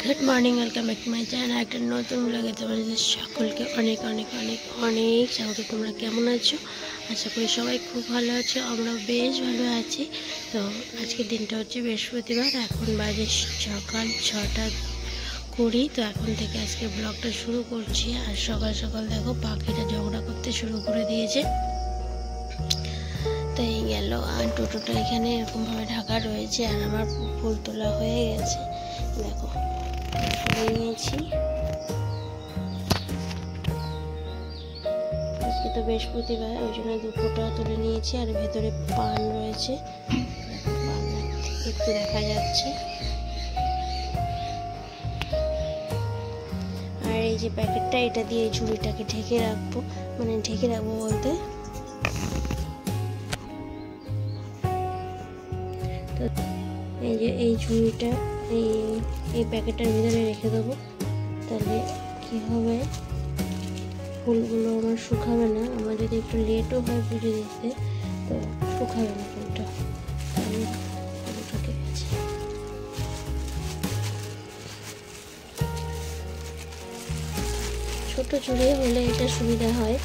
Good morning, welcome back to my channel. একটা নতুন ব্লগে তোমাদের সকলকে অনেক অনেক অনেক অনেক স্বাগত। তোমরা কেমন আছো? আশা করি সবাই খুব ভালো আছো, আমরা বেশ ভালো আছি। তো আজকের দিনটা হচ্ছে বৃহস্পতিবার, এখন বাজে সকাল 6:20। তো এখন থেকে আজকে ব্লগটা শুরু করছি। আর সকাল সকাল দেখো পাখিটা ঝগড়া করতে শুরু করে দিয়েছে। তো এই গেল, আর টোটোটা এখানে এরকমভাবে ঢাকা রয়েছে, আর আমার ফুল তোলা হয়ে গেছে। দেখো নিয়েছি, আজকে তো বৃহস্পতিবার, ওই জন্য 2 ফোঁটা তুলে নিয়েছি। আর ভেতরে পান রয়েছে, পান একটু দেখা যাচ্ছে। আর এই যে প্যাকেটটা, এটা দিয়ে এই ঝুড়িটাকে ঢেকে রাখবো, মানে ঢেকে রাখবো বলতে তো এই যে এই ঝুড়িটা এই প্যাকেটটার ভিতরে রেখে দেবো। তাহলে কি হবে, ফুলগুলো আমার শুকাবে না। আমার যদি একটু লেটও হয় পুজো দিতে, তো শুকাবে না ফুলটা। ঢুকে গেছে। ছোট চুড়ি হলে এটা সুবিধা হয়,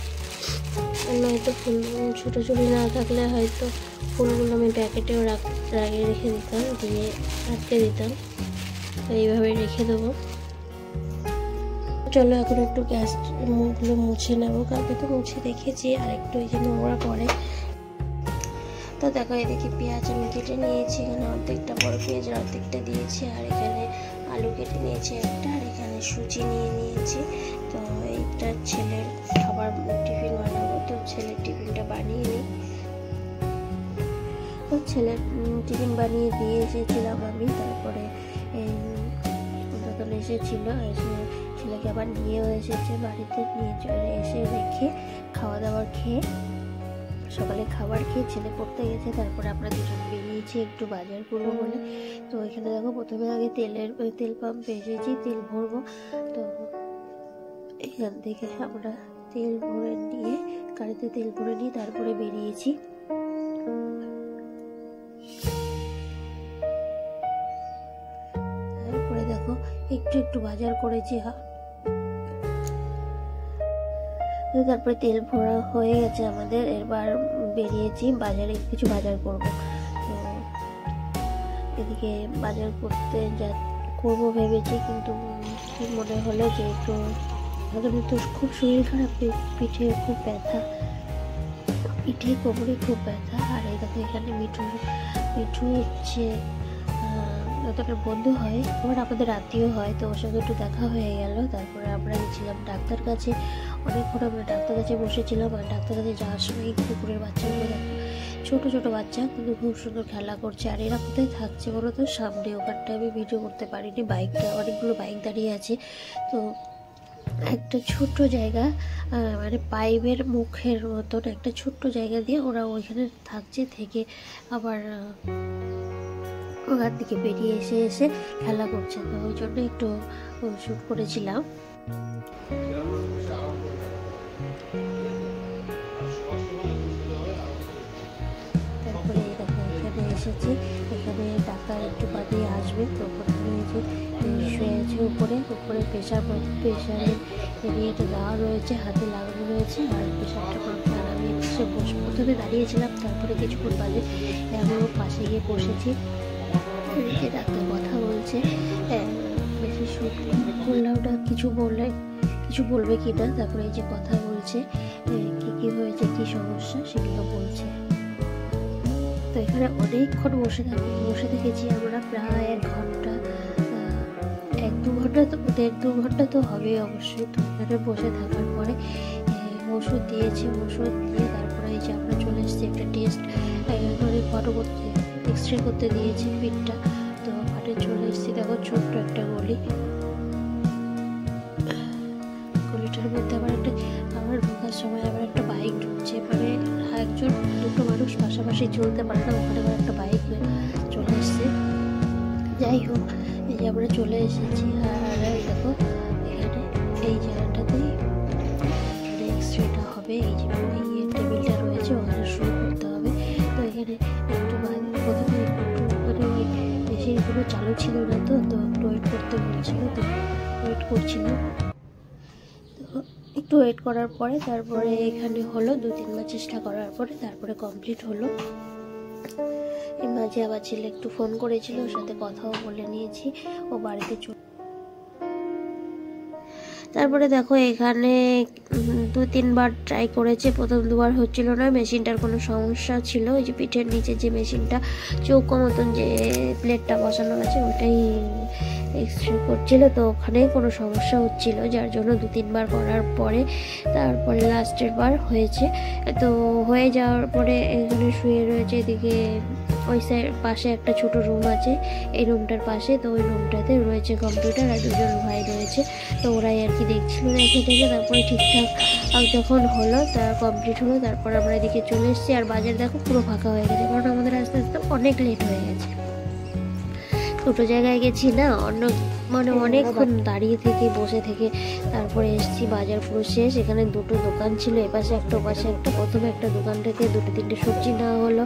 নয়তো ফুল ছোট চুড়ি না থাকলে হয়তো ফুলগুলো আমি প্যাকেটেও রেখে দিতাম, দিয়ে আটকে দিতাম। তো এইভাবে রেখে দেবো। চলো এখন একটু গ্যাস মুখগুলো মুছে নেবো, কালকে তো মুছে রেখেছি, আর একটু এই যে নোংরা পড়ে। তো দেখো এদিকে পেঁয়াজ আমি কেটে নিয়েছি, এখানে অর্ধেকটা বড় পেঁয়াজের অর্ধেকটা দিয়েছি, আর এখানে আলু কেটে নিয়েছি একটা, আর এখানে সুজি নিয়ে নিয়েছি। তো এইটা ছেলের খাবার টিফিন বানাবো, তো ছেলের টিফিনটা বানিয়ে নিই। তো ছেলের টিফিন বানিয়ে দিয়ে এসেছিলাম আমি, তারপরে দোকানে এসেছিল, এসে ছেলেকে আবার নিয়েও এসেছে বাড়িতে, নিয়ে চলে এসে রেখে খাওয়া দাওয়া খেয়ে, সকালে খাবার খেয়ে ছেলে পড়তে গেছে। তারপরে আমরা দুজন বেরিয়েছি একটু বাজার করবো বলে। তো এখানে দেখো প্রথমে আগে তেল পাম্পে এসেছি, তেল ভরবো। তো এখান থেকে আমরা তেল ভরে নিয়ে, গাড়িতে তেল ভরে নিয়ে তারপরে বেরিয়েছি। তারপরে দেখো একটু বাজার করেছি। তারপরে তেল ভরা হয়ে গেছে আমাদের, এবার বেরিয়েছি বাজারে, কিছু বাজার করব। তো এদিকে বাজার করবো ভেবেছি, কিন্তু কি মনে হলো যে একটু তো খুব শরীর খারাপ, পিঠে খুব ব্যথা, পিঠে কোমরে খুব ব্যথা। আর এই দেখো এখানে মিঠু হচ্ছে যতটা বন্ধু হয়, আবার আমাদের আত্মীয় হয়, তো ওর সঙ্গে একটু দেখা হয়ে গেল। তারপরে আমরা গেছিলাম ডাক্তার কাছে, অনেকক্ষণ আমরা ডাক্তার কাছে বসেছিলাম। আর ডাক্তার কাছে যাওয়ার সময় কুকুরের বাচ্চাগুলো দেখো, ছোট বাচ্চা, কিন্তু খুব সুন্দর খেলা করছে। আর এরা কোথায় থাকছে বলো তো, সামনে, ওখানটা আমি ভিডিও করতে পারিনি, অনেকগুলো বাইক দাঁড়িয়ে আছে। তো একটা ছোট্ট জায়গা, মানে পাইপের মুখের মতন একটা ছোট্ট জায়গা দিয়ে ওরা ওইখানে থাকছে, থেকে আবার ওখান থেকে বেরিয়ে এসে খেলা করছে। তো ওই জন্য একটু শুট করেছিলাম। তারপরে দেখো এখানে এসেছি, এখানে ডাক্তার একটু বাদে আসবে। তো প্রথমে শুয়ে আছে উপরে প্রেশারের এরিয়াটা দেওয়া রয়েছে, হাতে লাগানো রয়েছে, আর প্রেশারটা মাপতে আমি প্রথমে দাঁড়িয়েছিলাম, তারপরে কিছুক্ষণ বাদে আমিও পাশে গিয়ে বসেছি। এদিকে ডাক্তার কথা বলছে, বেশি শুট করলাম না, কিছু বলবে কি না। তারপরে এই যে কথা বলছে, কি হয়েছে, কি সমস্যা সেগুলো বলছে। তো এখানে অনেকক্ষণ বসে থেকেছি আমরা, প্রায় 1 ঘন্টা, 1-2 ঘন্টা, তো 1.5-2 ঘন্টা তো হবে অবশ্যই। তো এখানে বসে থাকার পরে ওষুধ দিয়েছে, ওষুধ দিয়ে তারপরে এই যে আমরা চলে এসেছি একটা টেস্ট ফটো করতে, এক্সরে করতে দিয়েছি পিঠটা। তো মাঠে চলে এসেছি, দেখো ছোট্ট একটা গলিটার মধ্যে আবার ঢোকার সময় আবার একটা বাইক ঢুকছে, মানে দুটো মানুষ পাশাপাশি চলতে পারে না, ওখানে আবার একটা বাইক চলে এসছে। যাই হোক, এই যে আমরা চলে এসেছি। আর দেখো এখানে এই জায়গাটাতেই এক্সরেটা হবে, এই যে টেবিলটা রয়েছে, ওখানে শুরু করতে হবে। তো এখানে একটু প্রথমে একটু মানে বেশি এখনও চালু ছিল না, তো একটু ওয়েট করতে বলছিল, তো ওয়েট করছিলাম। তো একটু ওয়েট করার পরে তারপরে এখানে হলো 2-3 বার চেষ্টা করার পরে তারপরে কমপ্লিট হলো। এর মাঝে আবার ছেলে একটু ফোন করেছিল, ওর সাথে কথাও বলে নিয়েছি, ও বাড়িতে তারপরে দেখো এখানে 2-3 বার ট্রাই করেছে, প্রথম 2বার হচ্ছিল না, মেশিনটার কোনো সমস্যা ছিল। ওই যে পিঠের নিচে যে মেশিনটা চৌকো মতন যে প্লেটটা বসানো আছে ওটাই এক্সট্রা করছিল, তো ওখানে কোনো সমস্যা হচ্ছিল, যার জন্য 2-3বার করার পরে তারপরে লাস্টের বার হয়েছে। তো হয়ে যাওয়ার পরে এখানে শুয়ে রয়েছে, এদিকে ওই সাইড পাশে একটা ছোট রুম আছে, এই রুমটার পাশে, তো ওই রুমটাতে রয়েছে কম্পিউটার আর 2জন ভাই রয়েছে, তো ওরাই আর কি দেখছিল দেখে থেকে। তারপরে ঠিকঠাক যখন হলো তার কমপ্লিট হলো, তারপর আমরা এদিকে চলে এসেছি। আর বাজার দেখো পুরো ফাঁকা হয়ে গেছে, কারণ আমাদের আস্তে আস্তে অনেক লেট হয়ে গেছে। দুটো জায়গায় গেছি না, অনেকক্ষণ দাঁড়িয়ে থেকে বসে থেকে তারপরে এসেছি। বাজার পুরো শেষ, এখানে 2টো দোকান ছিল, এপাশে একটা ওপাশে একটা। প্রথমে একটা দোকান থেকে 2-3টে সবজি নেওয়া হলো,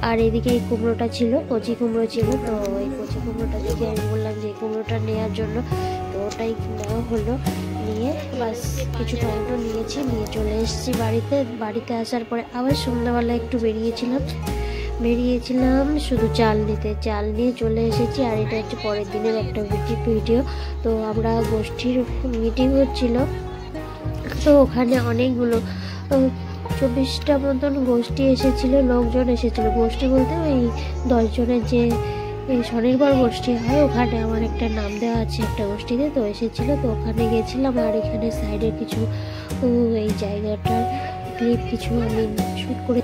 আর এদিকে এই কুমড়োটা ছিল, কচি কুমড়ো ছিল, তো এই কচি কুমড়োটা দেখে আমি বললাম যে এই কুমড়োটা নেওয়ার জন্য, তো ওটাই নেওয়া হলো। নিয়ে বাস কিছু টমেটো নিয়েছি, নিয়ে চলে এসেছি বাড়িতে আসার পরে আবার সন্ধ্যাবেলা একটু বেরিয়েছিলাম শুধু চাল নিয়ে চলে এসেছি। আর এটা হচ্ছে পরের দিনের একটা ভিডিও। তো আমরা গোষ্ঠীর মিটিং হচ্ছিল, তো ওখানে অনেকগুলো 24টা মতন গোষ্ঠী এসেছিল, লোকজন এসেছিলো। গোষ্ঠী বলতে ওই 10 জনের যে স্বনির্ভর গোষ্ঠী হয়, ওখানে আমার একটা নাম দেওয়া আছে একটা গোষ্ঠীতে, তো এসেছিলো, তো ওখানে গেছিলাম। আর এখানে সাইডে কিছু এই জায়গাটার ক্লিপ কিছু আমি শ্যুট করে